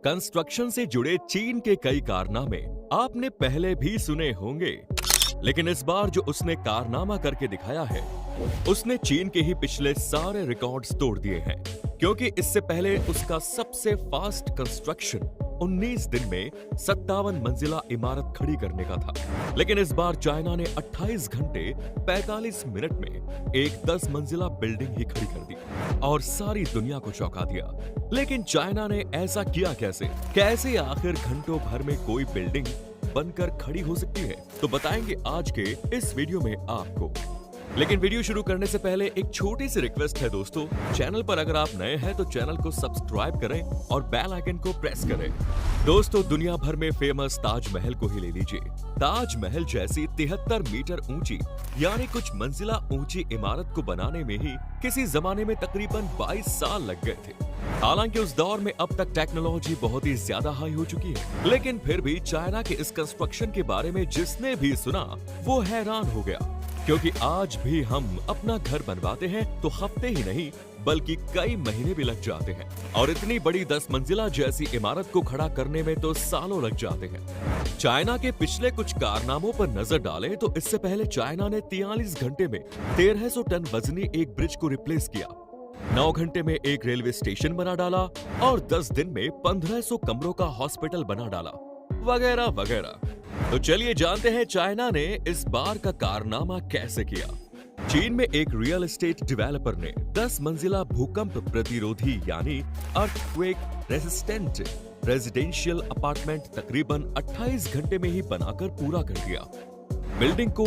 Construction से जुड़े चीन के कई कारनामे आपने पहले भी सुने होंगे, लेकिन इस बार जो उसने कारनामा करके दिखाया है, उसने चीन के ही पिछले सारे रिकॉर्ड्स तोड़ दिए हैं। क्योंकि इससे पहले उसका सबसे फास्ट कंस्ट्रक्शन 19 दिन में 57 मंजिला इमारत खड़ी करने का था, लेकिन इस बार चाइना ने 28 घंटे 45 मिनट में एक 10 मंजिला बिल्डिंग ही खड़ी कर दी और सारी दुनिया को चौंका दिया। लेकिन चाइना ने ऐसा किया कैसे आखिर घंटों भर में कोई बिल्डिंग बनकर खड़ी हो सकती है, तो बताएंगे आज के इस वीडियो में आपको। लेकिन वीडियो शुरू करने से पहले एक छोटी सी रिक्वेस्ट है दोस्तों, चैनल पर अगर आप नए हैं तो चैनल को सब्सक्राइब करें और बेल आइकन को प्रेस करें। दोस्तों, दुनिया भर में फेमस ताजमहल को ही ले लीजिए। ताजमहल जैसी 73 मीटर ऊंची यानी कुछ मंजिला ऊंची इमारत को बनाने में ही किसी जमाने में तकरीबन 22 साल लग गए थे। हालांकि उस दौर में अब तक टेक्नोलॉजी बहुत ही ज्यादा हाई हो चुकी है, लेकिन फिर भी चाइना के इस कंस्ट्रक्शन के बारे में जिसने भी सुना वो हैरान हो गया। क्योंकि आज भी हम अपना घर बनवाते हैं तो हफ्ते ही नहीं बल्कि कई महीने भी लग जाते हैं, और इतनी बड़ी 10 मंजिला जैसी इमारत को खड़ा करने में तो सालों लग जाते हैं। चाइना के पिछले कुछ कारनामों पर नजर डालें तो इससे पहले चाइना ने 43 घंटे में 1300 टन वजनी एक ब्रिज को रिप्लेस किया, 9 घंटे में एक रेलवे स्टेशन बना डाला और 10 दिन में 1500 कमरों का हॉस्पिटल बना डाला, वगैरह वगैरह। तो चलिए जानते हैं चाइना ने इस बार का कारनामा कैसे किया। चीन में एक रियल एस्टेट डेवलपर ने 10 मंजिला भूकंप प्रतिरोधी यानी अर्थक्वेक रेजिस्टेंट रेजिडेंशियल अपार्टमेंट तकरीबन 28 घंटे में ही बनाकर पूरा कर दिया। बिल्डिंग को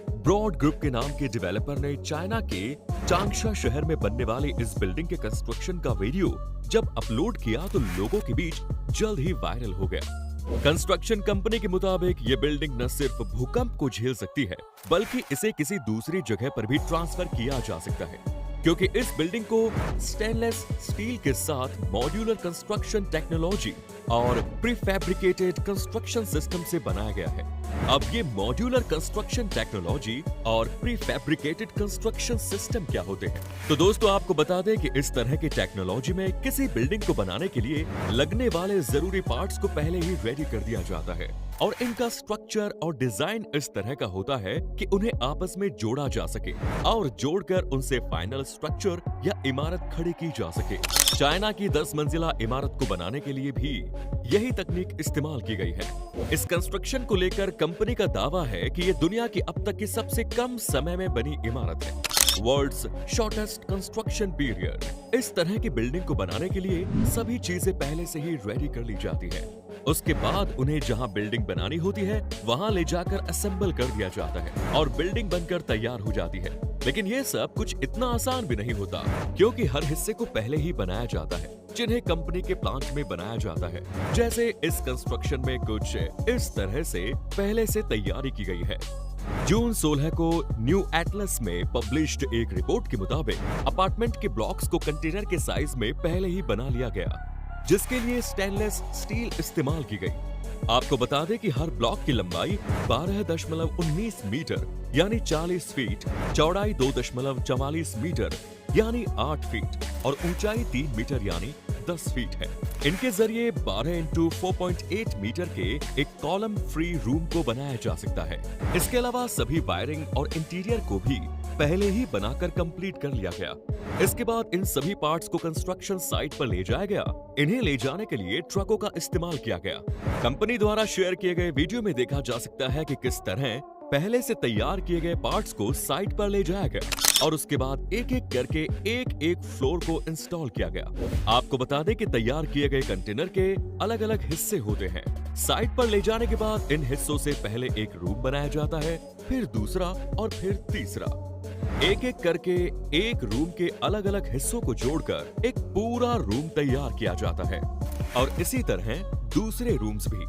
ब्रॉड ग्रुप के नाम के डेवलपर ने चाइना के चांगशा शहर में बनने वाली इस बिल्डिंग के कंस्ट्रक्शन का वीडियो जब अपलोड किया तो लोगों के बीच जल्द ही वायरल हो गया। कंस्ट्रक्शन कंपनी के मुताबिक ये बिल्डिंग न सिर्फ भूकंप को झेल सकती है बल्कि इसे किसी दूसरी जगह पर भी ट्रांसफर किया जा सकता है, क्योंकि इस बिल्डिंग को स्टेनलेस स्टील के साथ मॉड्यूलर कंस्ट्रक्शन टेक्नोलॉजी और प्रीफैब्रिकेटेड कंस्ट्रक्शन सिस्टम से बनाया गया है। अब ये मॉड्यूलर कंस्ट्रक्शन टेक्नोलॉजी और प्रीफैब्रिकेटेड कंस्ट्रक्शन सिस्टम क्या होते हैं? तो दोस्तों, आपको बता दें कि इस तरह की टेक्नोलॉजी में किसी बिल्डिंग को बनाने के लिए लगने वाले जरूरी पार्ट्स को पहले ही रेडी कर दिया जाता है और इनका स्ट्रक्चर और डिजाइन इस तरह का होता है कि उन्हें आपस में जोड़ा जा सके और जोड़कर उनसे फाइनल स्ट्रक्चर या इमारत खड़ी की जा सके। चाइना की 10 मंजिला इमारत को बनाने के लिए भी यही तकनीक इस्तेमाल की गई है। इस कंस्ट्रक्शन को लेकर कंपनी का दावा है कि ये दुनिया की अब तक की सबसे कम समय में बनी इमारत है, वर्ल्ड्स शॉर्टेस्ट कंस्ट्रक्शन पीरियड। इस तरह की बिल्डिंग को बनाने के लिए सभी चीजें पहले से ही रेडी कर ली जाती है। उसके बाद उन्हें जहां बिल्डिंग बनानी होती है वहां ले जाकर असेंबल कर दिया जाता है और बिल्डिंग बनकर तैयार हो जाती है। लेकिन ये सब कुछ इतना आसान भी नहीं होता, क्योंकि हर हिस्से को पहले ही बनाया जाता है जिन्हें कंपनी के प्लांट में बनाया जाता है। जैसे इस कंस्ट्रक्शन में कुछ इस तरह से पहले से तैयारी की गई है। जून 16 को न्यू एटलस में पब्लिश्ड एक रिपोर्ट के मुताबिक अपार्टमेंट के ब्लॉक्स को कंटेनर के साइज में पहले ही बना लिया गया, जिसके लिए स्टेनलेस स्टील इस्तेमाल की गई। आपको बता दें कि हर ब्लॉक की लंबाई 12.19 मीटर यानी 40 फीट, चौड़ाई 2.44 मीटर यानी 8 फीट और ऊंचाई 3 मीटर यानी 10 फीट है। इनके जरिए 12 × 4.8 मीटर के एक कॉलम फ्री रूम को बनाया जा सकता है। इसके अलावा सभी वायरिंग और इंटीरियर को भी पहले ही बनाकर कंप्लीट कर लिया गया। इसके बाद इन सभी पार्ट्स को कंस्ट्रक्शन साइट पर ले जाया गया। इन्हें ले जाने के लिए ट्रकों का इस्तेमाल किया गया। कंपनी द्वारा शेयर किए गए वीडियो में देखा जा सकता है कि किस तरह पहले से तैयार किए गए पार्ट्स को साइट पर ले जाया गया और उसके बाद एक एक करके एक फ्लोर को इंस्टॉल किया गया। आपको बता दें कि तैयार किए गए कंटेनर के अलग अलग हिस्से होते हैं। साइट पर ले जाने के बाद इन हिस्सों से पहले एक रूम बनाया जाता है, फिर दूसरा और फिर तीसरा। एक एक करके एक रूम के अलग अलग हिस्सों को जोड़कर एक पूरा रूम तैयार किया जाता है और इसी तरह दूसरे रूम्स भी।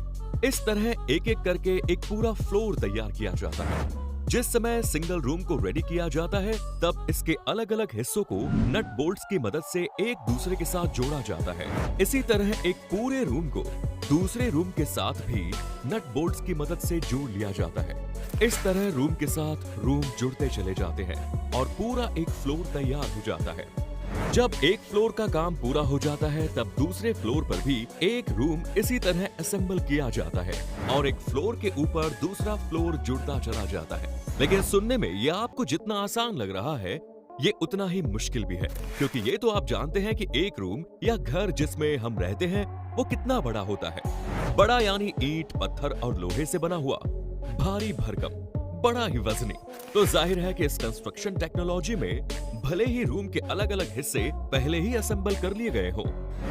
इस तरह एक एक करके एक पूरा फ्लोर तैयार किया जाता है। जिस समय सिंगल रूम को रेडी किया जाता है तब इसके अलग अलग हिस्सों को नट बोल्ट्स की मदद से एक दूसरे के साथ जोड़ा जाता है। इसी तरह एक पूरे रूम को दूसरे रूम के साथ भी नट बोल्ट्स की मदद से जोड़ लिया जाता है। इस तरह रूम के साथ रूम जुड़ते चले जाते हैं और पूरा एक फ्लोर तैयार हो जाता है। जब एक फ्लोर का काम पूरा हो जाता है तब दूसरे फ्लोर पर भी एक रूम इसी तरह असेंबल किया जाता है और एक फ्लोर के ऊपर दूसरा फ्लोर जुड़ता चला जाता है। लेकिन सुनने में यह आपको जितना आसान लग रहा है ये उतना ही मुश्किल भी है, क्योंकि ये तो आप जानते हैं कि एक रूम या घर जिसमें हम रहते हैं वो कितना बड़ा होता है। बड़ा यानी ईंट, पत्थर और लोहे से बना हुआ, भारी भरकम, बड़ा ही वजनी। तो जाहिर है कि इस कंस्ट्रक्शन टेक्नोलॉजी में भले ही रूम के अलग अलग हिस्से पहले ही असेंबल कर लिए गए हों,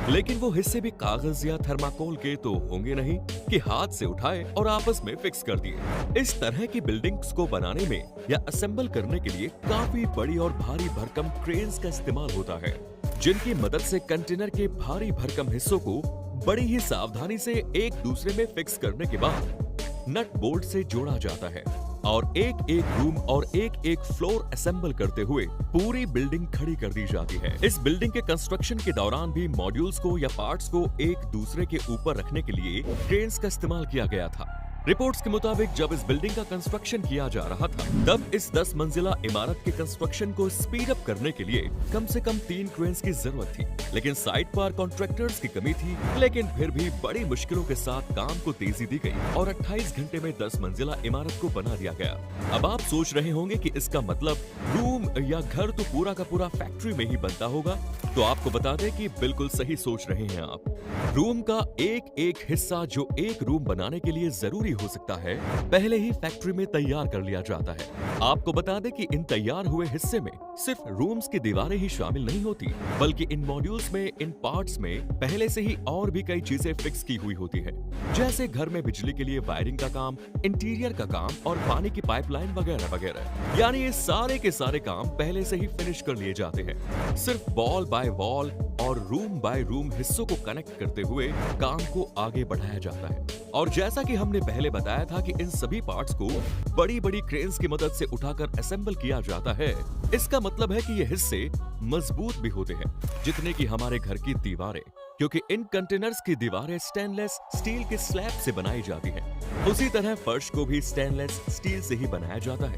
लेकिन वो हिस्से भी कागज या थर्माकोल के तो होंगे नहीं कि हाथ से उठाए और आपस में फिक्स कर दिए। इस तरह की बिल्डिंग्स को बनाने में या असेंबल करने के लिए काफी बड़ी और भारी भरकम क्रेन्स का इस्तेमाल होता है, जिनकी मदद से कंटेनर के भारी भरकम हिस्सों को बड़ी ही सावधानी से एक दूसरे में फिक्स करने के बाद नट बोल्ट से जोड़ा जाता है और एक एक रूम और एक एक फ्लोर असेंबल करते हुए पूरी बिल्डिंग खड़ी कर दी जाती है। इस बिल्डिंग के कंस्ट्रक्शन के दौरान भी मॉड्यूल्स को या पार्ट्स को एक दूसरे के ऊपर रखने के लिए क्रेन्स का इस्तेमाल किया गया था। रिपोर्ट्स के मुताबिक जब इस बिल्डिंग का कंस्ट्रक्शन किया जा रहा था तब इस 10 मंजिला इमारत के कंस्ट्रक्शन को स्पीड अप करने के लिए कम से कम 3 क्रेन्स की जरूरत थी, लेकिन साइट पर कॉन्ट्रैक्टर्स की कमी थी। लेकिन फिर भी बड़ी मुश्किलों के साथ काम को तेजी दी गई और 28 घंटे में 10 मंजिला इमारत को बना दिया गया। अब आप सोच रहे होंगे कि इसका मतलब रूम या घर तो पूरा का पूरा फैक्ट्री में ही बनता होगा, तो आपको बता दें कि बिल्कुल सही सोच रहे हैं आप। रूम का एक एक हिस्सा जो एक रूम बनाने के लिए जरूरी हो सकता है पहले ही फैक्ट्री में तैयार कर लिया जाता है। आपको बता दें कि इन तैयार हुए हिस्से में सिर्फ रूम्स की दीवारें ही शामिल नहीं होती, बल्कि इन मॉड्यूल्स में, इन पार्ट्स में पहले से ही और भी कई चीजें फिक्स की हुई होती है, जैसे घर में बिजली के लिए वायरिंग का काम, इंटीरियर का काम और पानी की पाइपलाइन वगैरह वगैरह। यानी ये सारे के सारे काम पहले से ही फिनिश कर लिए जाते हैं। सिर्फ वॉल बाय वॉल और रूम बाय रूम हिस्सों को कनेक्ट करते हुए काम को आगे बढ़ाया जाता है। और जैसा कि हमने पहले बताया था कि इन सभी पार्ट्स को बड़ी बड़ी क्रेन्स की मदद से उठाकर असेंबल किया जाता है, इसका मतलब है कि ये हिस्से मजबूत भी होते हैं जितने कि हमारे घर की दीवारें, क्योंकि इन कंटेनर्स की दीवारें स्टेनलेस स्टील के स्लैब से बनाई जाती हैं। उसी तरह फर्श को भी स्टेनलेस स्टील से ही बनाया जाता है।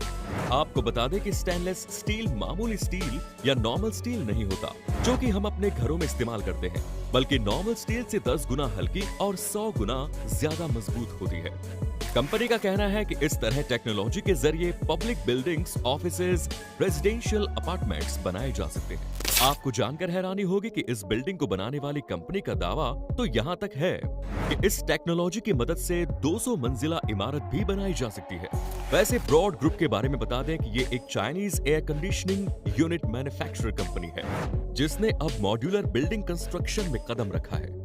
आपको बता दें कि स्टेनलेस स्टील मामूली स्टील या नॉर्मल स्टील नहीं होता जो कि हम अपने घरों में इस्तेमाल करते हैं, बल्कि नॉर्मल स्टील से 10 गुना हल्की और 100 गुना ज्यादा मजबूत होती है। कंपनी का कहना है कि इस तरह टेक्नोलॉजी के जरिए public buildings, offices, residential apartments बनाए जा सकते हैं। आपको जानकर हैरानी होगी कि इस बिल्डिंग को बनाने वाली कंपनी का दावा तो यहाँ तक है कि इस टेक्नोलॉजी की मदद से 200 मंजिला इमारत भी बनाई जा सकती है। वैसे ब्रॉड ग्रुप के बारे में बता दें कि ये एक Chinese air conditioning unit manufacturer company है जिसने अब मॉड्यूलर बिल्डिंग कंस्ट्रक्शन में कदम रखा है।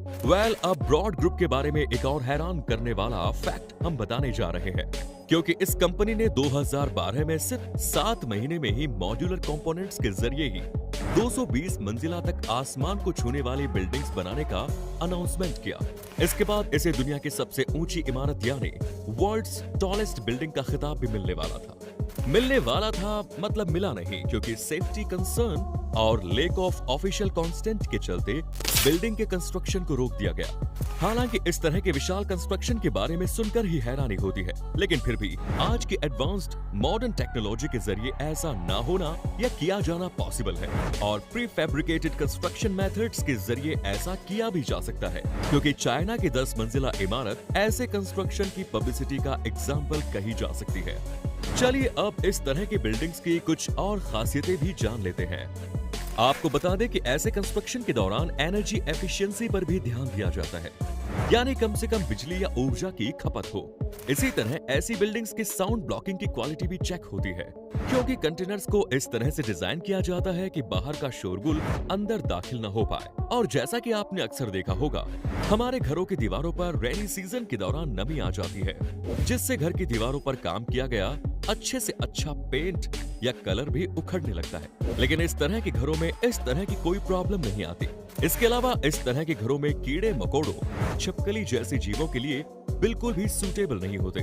अब ब्रॉड ग्रुप के बारे में एक और हैरान करने वाला फैक्ट हम बताने जा रहे हैं, क्योंकि इस कंपनी ने 2012 में सिर्फ 7 महीने में ही मॉड्यूलर कंपोनेंट्स के जरिए ही 220 मंजिला तक आसमान को छूने वाली बिल्डिंग्स बनाने का अनाउंसमेंट किया। इसके बाद इसे दुनिया की सबसे ऊंची इमारत यानी वर्ल्ड्स टॉलेस्ट बिल्डिंग का खिताब भी मिलने वाला था, मतलब मिला नहीं, क्योंकि सेफ्टी कंसर्न और लेक ऑफ ऑफिशियल कांस्टेंट के चलते बिल्डिंग के कंस्ट्रक्शन को रोक दिया गया। हालांकि इस तरह के विशाल कंस्ट्रक्शन के बारे में सुनकर ही हैरानी होती है, लेकिन फिर भी आज की एडवांस्ड मॉडर्न टेक्नोलॉजी के जरिए ऐसा ना होना या किया जाना पॉसिबल है और प्री फैब्रिकेटेड कंस्ट्रक्शन मेथड्स के जरिए ऐसा किया भी जा सकता है, क्योंकि चाइना की 10 मंजिला इमारत ऐसे कंस्ट्रक्शन की पब्लिसिटी का एग्जाम्पल कही जा सकती है। चलिए अब इस तरह की बिल्डिंग्स की कुछ और खासियतें भी जान लेते हैं। आपको बता दें कि ऐसे कंस्ट्रक्शन के दौरान एनर्जी एफिशिएंसी पर भी ध्यान दिया जाता है, यानी कम से कम बिजली या ऊर्जा की खपत हो। इसी तरह ऐसी बिल्डिंग्स की साउंड ब्लॉकिंग की क्वालिटी भी चेक होती है, क्योंकि कंटेनर्स को इस तरह से डिजाइन किया जाता है कि बाहर का शोरगुल अंदर दाखिल न हो पाए। और जैसा कि आपने अक्सर देखा होगा, हमारे घरों की दीवारों पर रेनी सीजन के दौरान नमी आ जाती है, जिससे घर की दीवारों पर काम किया गया अच्छे से अच्छा पेंट या कलर भी उखड़ने लगता है। लेकिन इस तरह के घरों में इस तरह की कोई प्रॉब्लम नहीं आती। इसके अलावा इस तरह के घरों में कीड़े मकोड़ों, छिपकली जैसे जीवों के लिए बिल्कुल भी सूटेबल नहीं होते।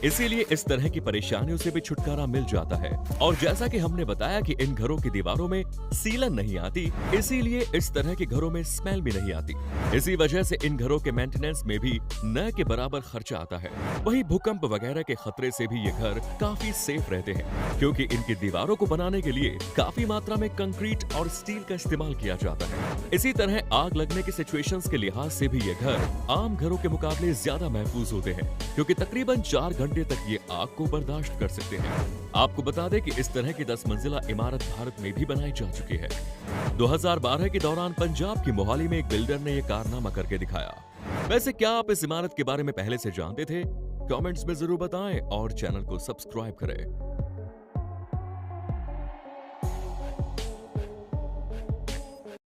इसीलिए इस तरह की परेशानियों से भी छुटकारा मिल जाता है। और जैसा कि हमने बताया कि इन घरों की दीवारों में सीलन नहीं आती, इसीलिए इस तरह के घरों में स्मेल भी नहीं आती। इसी वजह से इन घरों के मेंटेनेंस में भी न के बराबर खर्चा आता है। वहीं भूकंप वगैरह के खतरे से भी ये घर काफी सेफ रहते हैं, क्योंकि इनकी दीवारों को बनाने के लिए काफी मात्रा में कंक्रीट और स्टील का इस्तेमाल किया जाता है। इसी तरह आग लगने के सिचुएशंस के लिहाज से भी ये घर आम घरों के मुकाबले ज्यादा महफूज होते हैं, क्योंकि तकरीबन 4 घंटे तक ये आग को बर्दाश्त कर सकते हैं। आपको बता दें कि इस तरह की 10 मंजिला इमारत भारत में भी बनाई जा चुकी है। 2012 के दौरान पंजाब की मोहाली में एक बिल्डर ने यह कारनामा करके दिखाया। वैसे क्या आप इस इमारत के बारे में पहले से जानते थे? कमेंट्स में जरूर बताएं और चैनल को सब्सक्राइब करें।